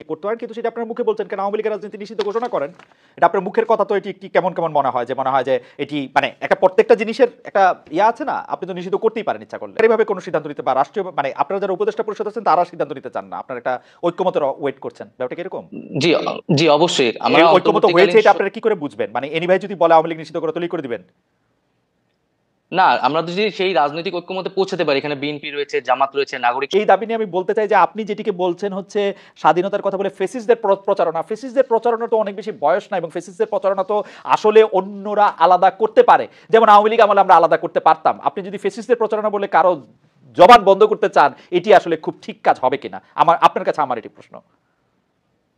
করতে পারেন, কিন্তু সেটা আপনার মুখে বলছেন কেন? আওয়ামী লীগের রাজনীতি নিষিদ্ধ ঘোষণা করেন। এটা আপনার মুখের কথা, তো এটি একটি কেমন কেমন মনে হয় যে এটি মানে একটা প্রত্যেকটা জিনিসের একটা ইয়ে আছে না, আপনি তো নিষিদ্ধ করতেই পারেন ইচ্ছা করলে। এইভাবে কোনো সিদ্ধান্ত নিতে বা রাষ্ট্রীয় মানে আপনারা যারা উপদেষ্টা পরিষদ আছেন তারা সিদ্ধান্ত নিতে চান না, আপনার একটা ঐক্যমতের ওয়েট করছেন, ব্যাপারটা কি এরকম? জি জি অবশ্যই এই ঐক্যমত হয়েছে এটা আপনারা কি করে বুঝবেন? মানে এনি ভাই যদি বলে আওয়ামী লীগ নিষিদ্ধ করে তৈরি করে দিবেন? না, আমরা যদি সেই রাজনৈতিক ঐক্যমতে পৌঁছাতে পারি, এখানে বিএনপি রয়েছে, জামাত রয়েছে, নাগরিক। এই দাবি নিয়ে আমি বলতে চাই যে আপনি যেটিকে বলছেন হচ্ছে স্বাধীনতার কথা বলে ফেসিস্টদের প্রচারণা। ফেসিস্টদের প্রচারণা তো অনেক বেশি বয়স না, এবং ফেসিস্টদের প্রচারণা তো আসলে অন্যরা আলাদা করতে পারে, যেমন আওয়ামী লীগ আমলে আমরা আলাদা করতে পারতাম। আপনি যদি ফেসিস্টদের প্রচারণা বলে কারো জবান বন্ধ করতে চান, এটি আসলে খুব ঠিক কাজ হবে কিনা, আপনার কাছে আমার এটি প্রশ্ন।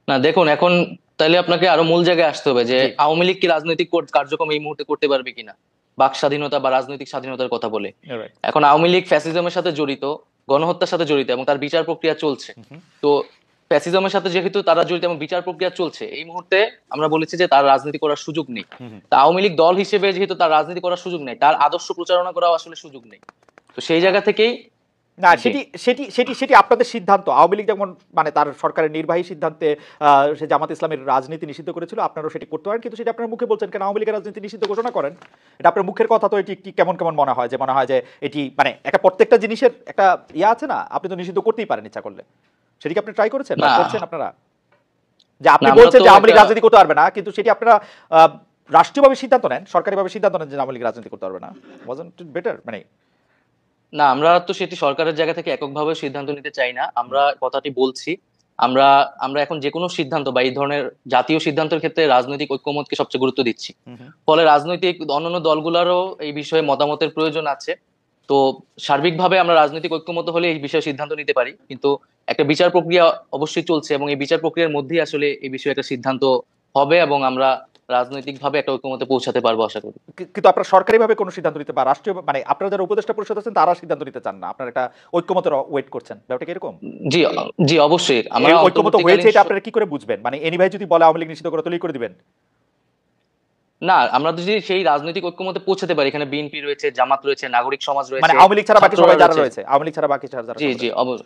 না দেখুন, এখন তাইলে আপনাকে আরো মূল জায়গায় আসতে হবে যে জি। আওয়ামী লীগ কি রাজনৈতিক কার্যক্রম এই মুহূর্তে করতে পারবে কিনা, বাক স্বাধীনতা বা রাজনৈতিক স্বাধীনতার কথা বলে। রাইট। এখন আওয়ামী লীগ ফ্যাসিজমের সাথে জড়িত, গণহত্যার সাথে জড়িত, এবং তার বিচার প্রক্রিয়া চলছে। তো ফ্যাসিজমের সাথে যেহেতু তারা জড়িত এবং বিচার প্রক্রিয়া চলছে, এই মুহূর্তে আমরা বলেছি যে তার রাজনীতি করার সুযোগ নেই। তা আওয়ামী লীগ দল হিসেবে যেহেতু তার রাজনীতি করার সুযোগ নেই, তার আদর্শ প্রচারণা করাও আসলে সুযোগ নেই। তো সেই জায়গা থেকেই না, জি। সেটি সেটি সেটি সেটি আপনাদের সিদ্ধান্ত। আওয়ামী লীগ যেমন মানে তার সরকারের নির্বাহী সিদ্ধান্তে সে জামাত ইসলামের রাজনীতি নিষিদ্ধ করেছিল, আপনারাও সেটি করতে পারেন, কিন্তু সেটা আপনার মুখে বলছেন কেন? আওয়ামী লীগের রাজনীতি নিষিদ্ধ ঘোষণা করেন। এটা আপনার মুখের কথা, তো এটি একটি কেমন কেমন মনে হয় যে এটি মানে একটা প্রত্যেকটা জিনিসের একটা ইয়ে আছে না, আপনি তো নিষিদ্ধ করতেই পারেন ইচ্ছা করলে। সেটি কি আপনি ট্রাই করেছেন বা না করছেন আপনারা? যে আপনি না, আমরা বলছেন তো যে আওয়ামী লীগ একটা রাজনীতি করতে পারবে না, কিন্তু সেটি আপনারা রাষ্ট্রীয়ভাবে সিদ্ধান্ত নেন, সরকারিভাবে সিদ্ধান্ত নেন যে আওয়ামী লীগ রাজনীতি করতে পারবে না। Wasn't it better? মানে না, আমরা তো সেটি সরকারের জায়গা থেকে এককভাবে সিদ্ধান্ত নিতে চাই না। আমরা কথাটি বলছি, আমরা আমরা এখন যে কোনো সিদ্ধান্ত বা এই ধরনের জাতীয় সিদ্ধান্তের ক্ষেত্রে রাজনৈতিক ঐক্যমতকে সবচেয়ে গুরুত্ব দিচ্ছি। ফলে রাজনৈতিক অন্যান্য দলগুলোরও এই বিষয়ে মতামতের প্রয়োজন আছে। তো সার্বিকভাবে আমরা রাজনৈতিক ঐক্যমত হলে এই বিষয়ে সিদ্ধান্ত নিতে পারি, কিন্তু একটা বিচার প্রক্রিয়া অবশ্যই চলছে, এবং এই বিচার প্রক্রিয়ার মধ্যেই আসলে এই বিষয়ে একটা সিদ্ধান্ত হবে, এবং আমরা রাজনৈতিকভাবে একটা ঐক্যমতে পৌঁছাতে পারবো আশা করি। কিন্তু আপনারা সরকারিভাবে কোনো সিদ্ধান্ত নিতে বা রাষ্ট্রীয় মানে আপনারা যারা উপদেষ্টা পরিষদ আছেন তারা সিদ্ধান্ত নিতে চান না, আপনার একটা ঐক্যমতের ওয়েট করছেন, ব্যাপারটা কি এরকম? জি জি অবশ্যই আমরা এই ঐক্যমত হয়েছে অন্তর্বর্তীকালীন এটা আপনারা কি করে বুঝবেন? মানে এনি ভাই যদি বলে আওয়ামী লীগ নিষিদ্ধ করে তৈরি করে দিবেন? না, আমরা যদি সেই রাজনৈতিক ঐক্যমতে পৌঁছাতে পারি, এখানে বিএনপি রয়েছে, জামাত রয়েছে, নাগরিক সমাজ মানে রয়েছে, আওয়ামী লীগ ছাড়া বাকি ছাত্ররা সবাই যারা রয়েছে। রয়েছে, আওয়ামী লীগ ছাড়া বাকি যারা জি সব জি রয়েছে।